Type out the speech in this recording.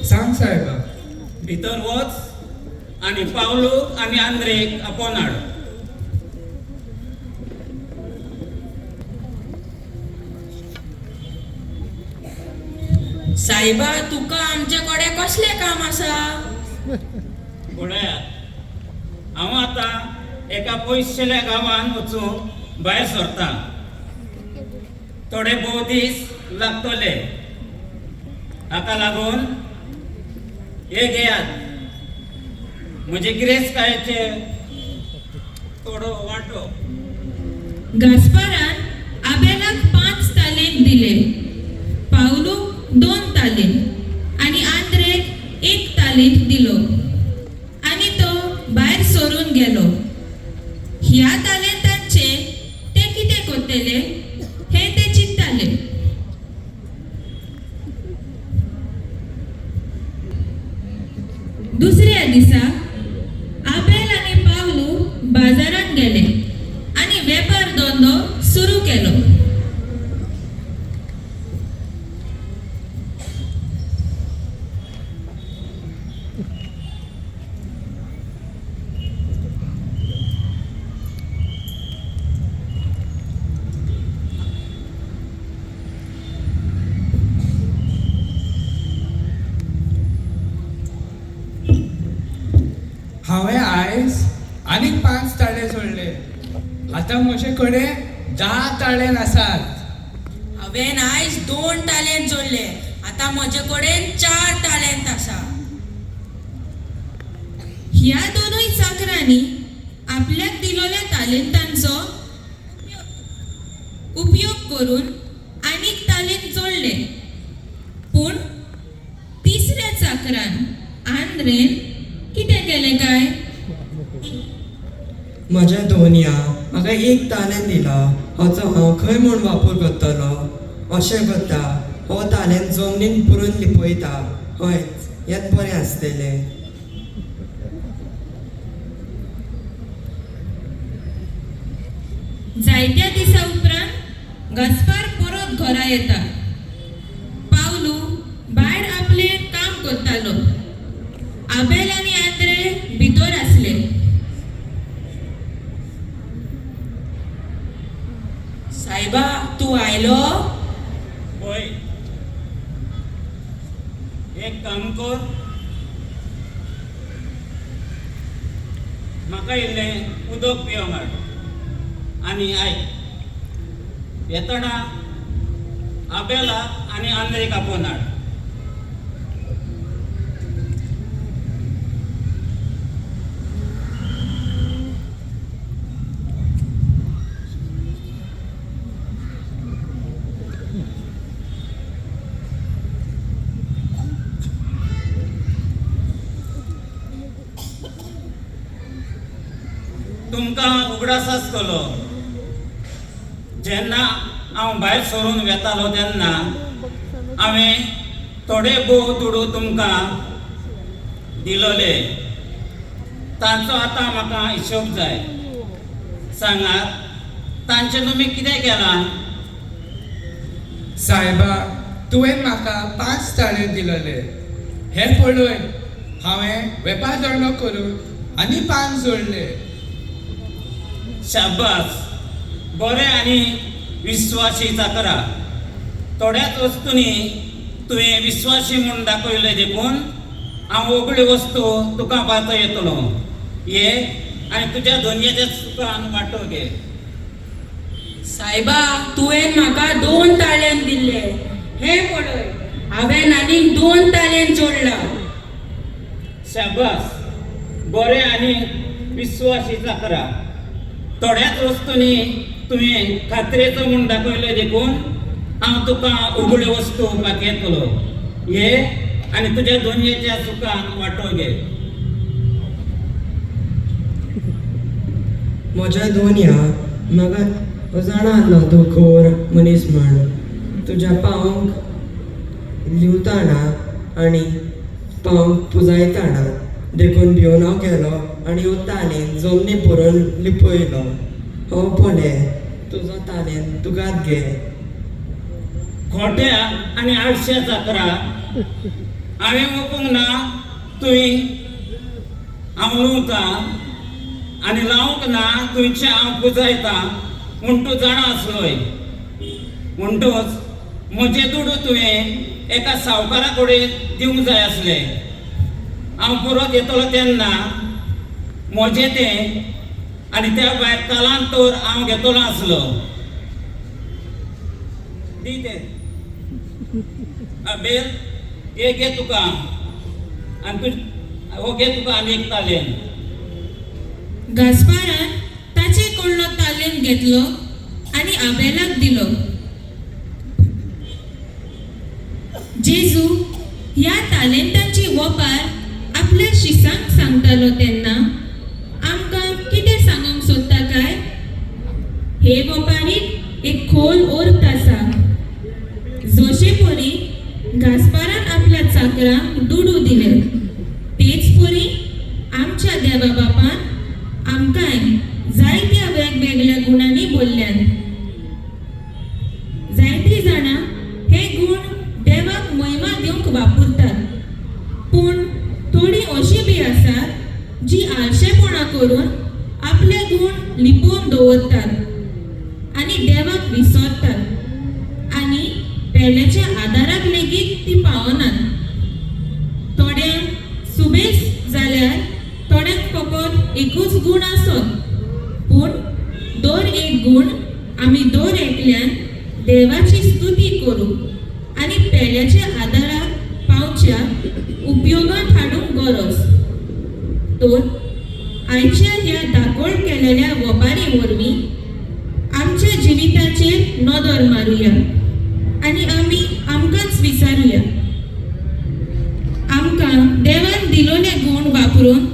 सांग साहेबा. भितर वच आणि पावलूक आणि आंद्रेक आपोवन हाड. साहेबा तुका आमचे कडेन कसले काम आसा? पळयात, हांव आतां एका पयसलेल्या गांवान वचून भायर सरता. थोडे भोव दीस लागतले. हाका लागून हे घेयात म्हजे गिरेस्तकायेचे थोडो वांटो. गास्पारान आबेलाक 5 तालेंत दिले, पावलूक 2 तालेंत आणि आंद्रेक 1 तालेंत दिलो आणि तो भायर सोरून गेलो. ह्या तालेंतांचे ते कितें कोत्तेले हे ते चिंत्ताले. दुसऱ्या दिसा आबेल आणि पावलू बाजारात गेले आणि वेपार धंदो सुरू केलो. हांवें आयज आनीक 5 ताळे सोडले. आतां म्हजे कडेन 10 ताळे आसात. हांवें आयज 2 तालेंत जोडले, आता म्हजे कडेन 4 तालेंत आसा. ह्या दोनूय चाकरांनी आपल्याक दिलेल्या तालेंतांचो उपयोग करून आनीक तालेंत जोडले. पूण तिसऱ्या चाकरान आंद्रेन कितें केलें काय? म्हज्या धोनया म्हाका 1 तालेंत दिला, हाचो हांव खंय म्हूण वापर करतलो. अशें करता हो तालेंत जमनीन पुरून लिपयता. हय, हेंच बरें आसतलें. जायत्या दिसा उपरांत गास्पार परत घरा येता. पावलू भायर आपले काम करतालो. आबेल आणि आंद्रे भितर आसले. साहेबा तू आयलो? पळय, एक काम कर, म्हाका इल्लें उदक पिवंक हाड आनी आयक येतना आबेला आनी आंद्रेक आपोवन हाड. तुमकां उगडास आसतलो, जेन्ना हांव भायर सरून वेतालो तेन्ना हांवें थोडे बोव तुडू तुमकां दिलोले. तांचो आतां म्हाका हिशोब जाय. सांगात, तांचे तुमी कितें केलां? साहेबा, तुवें म्हाका 5 ताळे दिलेले. हे पळय, हांवें वेपार धंदो करून आनी 5 जोडले. शाबास, बरें आनी विस्वासी चाकरा. थोड्याच वस्तूंनी तुवें विस्वासी म्हूण दाखयलें देखून हांव ओगळ्यो वस्तू तुका पावतो येतलो. ये आनी तुज्या धोनयेच्या सुखान वांटो घे. साहेबा तुवें म्हाका 2 तालेंत दिल्ले. हे पळय, हांवें आनीक 2 तालेंत जोडला. शाबास, बरें आनी विस्वासी चाकरा. थोड्याच वस्तूंनी तुवें खात्रेचो म्हूण दाखयलें देखून हांव तुका उगड्यो वस्तू पाक येतलो. ये आनी तुज्या धोनयेच्या सुखान वांटो घे. म्हज्या धोनया म्हाका जाणा तूं खोर मनीस म्हण. तुज्या पांवक लिवताना आनी पांवक पुजायताना देखून भिवनो केलो आनी हो तालेंत जमनी पुरून लिपयलो. हो पळय, तुजो तालेंत तुकाच घे. खोट्या आणि आळश्या चाकरा हांवें ओपूंक ना तुवें हांव लुवता आनी लावंक ना तुमचे हांव पुजायता म्हूण तूं जाणा आसलोय. म्हणटूच म्हजें दुडू तुवें एका सावकारा कडेन दिवंक जाय आसलें. हांव परत येतलो तेन्ना म्हजें तें आनी त्या भायर कालांतर हांव घेतलो आसलो. दी तें बेल हे घे तुका आनी तूं हो घे तुका आनी एक तालें. गास्पारान ताचे कडलो तालेंत घेतलो आणि आबेलाक दिलो. जेजू ह्या तालेंतांची वपार आपल्या शिसांक सांगतालो तेन्ना आमकां कितें सांगूंक सोदता काय? हे वपारीक एक खोल अर्थ आसा. जशे परी गास्पारान आपल्या चाकरांक दुडू दिले तेच परी आमच्या देवा बापान आमकांय जायत्या वेगवेगळ्या गुणांनी बोल्ल्यान. जायतीं जाणां हे गुण देवाक महिमा दिवंक वापरतात, पूण थोडी अशी बी आसात जी आळशेपणा करून आपले गुण लिपोवन दवरतात आनी देवाक विसरतात आनी पेल्याच्या आदाराक लेगीत ती पावनात. थोड्यांक सुबेज जाल्यार थोड्यांक फकत एकूच गुण आसत, पूण दर एक गुण आमी दर एकल्यान देवाची स्तुती करूं आनी पेल्याच्या आदाराक पावच्या उपयोगांत हाडूंक गरज. तर आयच्या ह्या दाखोळ केलेल्या वपारी वरवीं आमच्या जिविताचेर नदर मारुया आनी आमी आमकांच विचारुया आमकां देवान दिलोले गुण वापरून